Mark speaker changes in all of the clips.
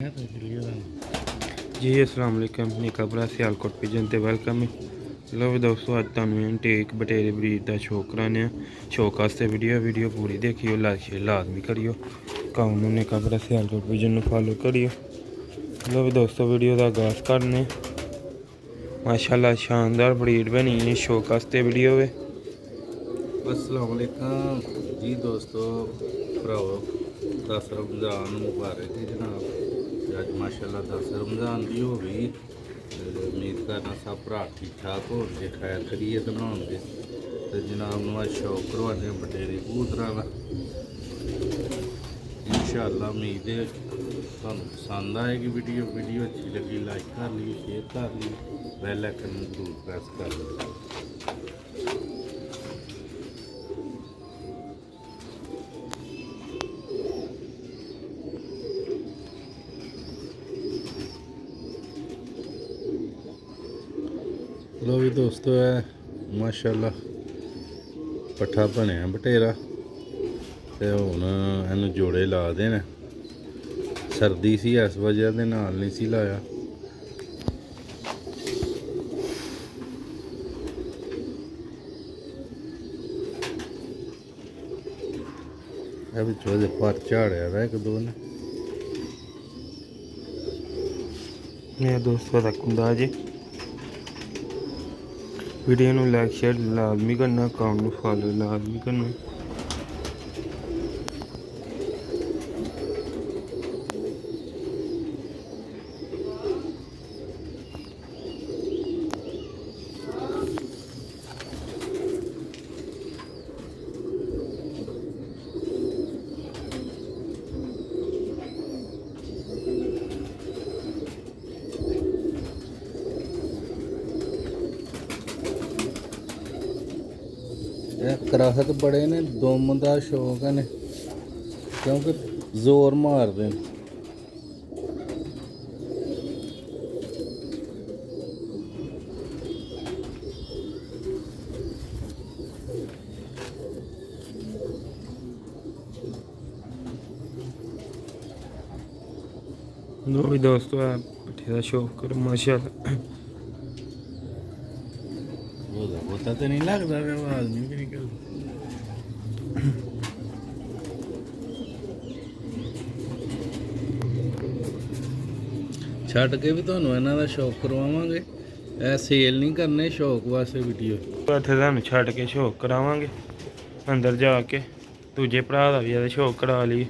Speaker 1: जी अस्सलाम वालेकुम निका भरा सियालकोट पिजन ते वेलकम है। लो भी दोस्तों अज तुहानूं इंटेक बटेरे ब्रीड का शो कराने शौक वास्ते वीडियो पूरी देखियो, लाइक शेयर लाजमी करियो, अकाउंट निका भरा सियालकोट पिजन फॉलो करियो। लो भी दोस्तों वीडियो का आगाज़ करने। माशाल्लाह शानदार ब्रीड बनी है, शौक वास्ते वीडियो है।
Speaker 2: अस्सलाम वालेकुम जी दोस्तों भरावो, 10 रमज़ान मुबारक है जनाब। अज माशाल्लाह 10 रमज़ान भी हो गई। उम्मीद करना सब भरा ठीक ठाक होंगे, खैर खरीत बनाओगे। तो जनाब नूं अज शौक करवाने बटेरे कबूतरां दा। इंशाअल्लाह उम्मीद है तुहानूं पसंद आएगी वीडियो अच्छी लगी लाइक कर ली, शेयर कर ली, बेल आइकन जरूर प्रेस कर ली। लो भी दोस्तों है माशाल्लाह पट्ठा बनया बटेरा ते हुण इहनूं जोड़े ला दे ने। सर्दी सी इस वजह दे नाल नहीं सी लाया। विचों पर झाड़िया दा एक दो ने।
Speaker 1: मेरे दोस्तों तक अंदाज वीडियो में लाइक शेयर लाजमी करना, अकाउंट में फॉलो लाजमी करना।
Speaker 2: कराहत बड़े ने, दुम का शौक है ने क्योंकि जोर मारते हैं।
Speaker 1: लो भी दोस्तों आप बटेरा शौक करो माशाल्लाह।
Speaker 2: होता तो नहीं लगता, आवाज नहीं भी निकलती। छड़ के भी तुहानूं इन्हां दा शौक करवावांगे। ए सेल नहीं करने, शौक वास्ते वीडियो।
Speaker 1: इत्थे तुहानूं छड्ड के शौक करावांगे अंदर जाके। दूजे भरा दा भी एह्दा शौक करा ली।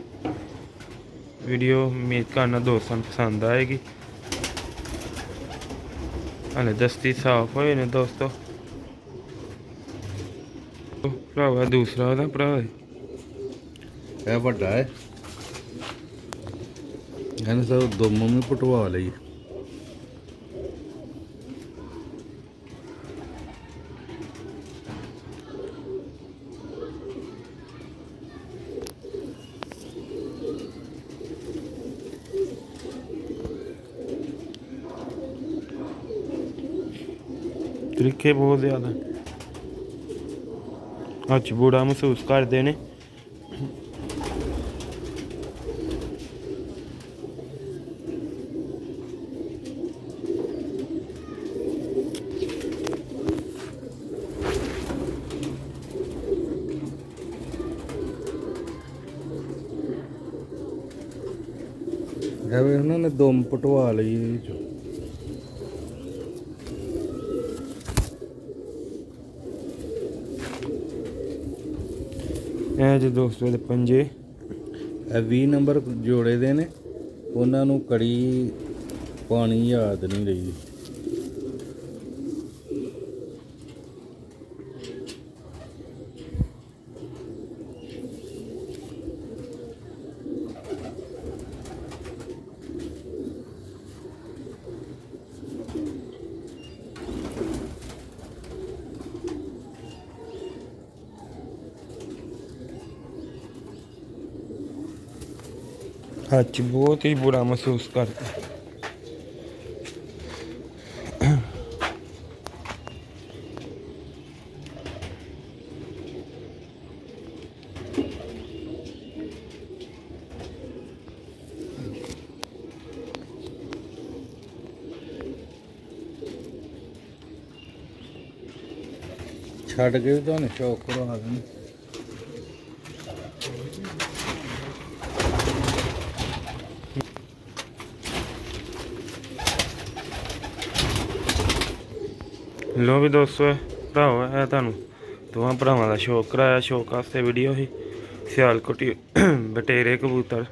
Speaker 1: वीडियो उम्मीद करना दोस्तों पसंद आएगी। हले दस्ती साफ होए ने दोस्तों। भरावा दूसरा ओह्दा भरा है,
Speaker 2: ਇਹ ਵੱਡਾ ਹੈ, ਇਹਨੇ ਸਭ ਦੁਮ ਵੀ ਪਟਵਾ ਲਈ।
Speaker 1: तरीके बहुत ज़्यादा अच बूढ़ा महसूस करते हैं।
Speaker 2: ਐਵੇਂ ਉਹਨਾਂ ਨੇ ਦੁਮ ਪਟਵਾ ਲਈ ਇਹ ਚੋਂ।
Speaker 1: ਇਹ ਜੇ ਦੋਸਤੋ ਦੇ ਪੰਜੇ
Speaker 2: ਇਹ 20 ਨੰਬਰ ਜੋੜੇ ਦੇ ਨੇ। ਉਹਨਾਂ ਨੂੰ ਕੜੀ ਪਾਣੀ ਯਾਦ ਨਹੀਂ ਰਹੀ।
Speaker 1: अच बहुत ही बुरा महसूस करता।
Speaker 2: ਛੱਡ ਕੇ ਵੀ ਤੁਹਾਨੂੰ ਸ਼ੌਕ ਕਰਵਾ ਦੇਣ।
Speaker 1: ਲੋ ਵੀ ਦੋਸਤੋ ਭਰਾਵਾ ਇਹ ਤੁਹਾਨੂੰ ਦੋਵਾਂ ਭਰਾਵਾਂ ਦਾ ਸ਼ੌਕ ਕਰਾਇਆ। ਸ਼ੌਕ ਵਾਸਤੇ ਵੀਡੀਓ ਸੀ। ਸਿਆਲਕੋਟ ਬਟੇਰੇ ਕਬੂਤਰ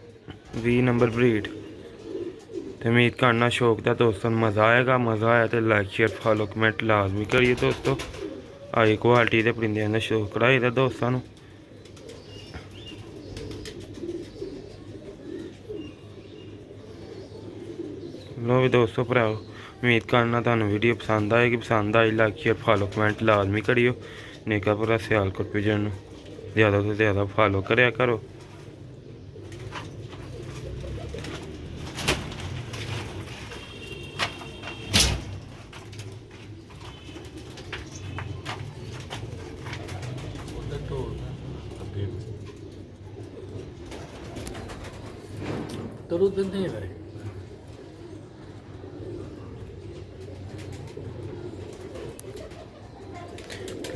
Speaker 1: 20 ਨੰਬਰ ਬਰੀਡ। ਤੇ ਉਮੀਦ ਕਰਨਾ ਸ਼ੌਕ ਦਾ ਦੋਸਤਾਂ ਨੂੰ ਮਜ਼ਾ ਆਏਗਾ। ਮਜ਼ਾ ਆਇਆ ਤੇ ਲਾਈਕ ਸ਼ੇਅਰ ਫॉलो ਕਮੈਂਟ ਲਾਜ਼ਮੀ ਕਰਿए ਦੋਸਤੋ। ਹਾਈ ਕੁਆਲਿਟੀ ਦੇ ਪਰਿੰਦਿਆਂ ਦਾ ਸ਼ੌਕ ਕਰਾਈਦਾ ਦੋਸਤਾਂ ਨੂੰ। ਲੋ ਵੀ ਦੋਸਤੋ ਭਰਾਓ ਉਮੀਦ ਕਰਨਾ ਤੁਹਾਨੂੰ ਵੀਡੀਓ पसंद आएगी। पसंद I like share follow comment लाजमी करियो। नेका पूरा सियालकोट पिजन नूं ज़्यादा तो ज़्यादा फॉलो करया करो।
Speaker 2: तरु दिन नहीं भाई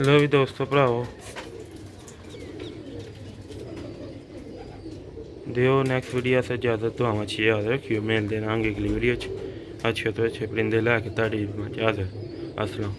Speaker 1: लो भी दोस्तों भराओ दियो नैक्सट वीडियो से इजाजत दुआवां अच्छी याद रखियो। मिलते रहेंगे अगली वीडियो अच्छे तो अच्छे परिंदे लैके हाजिर। अस्सलाम।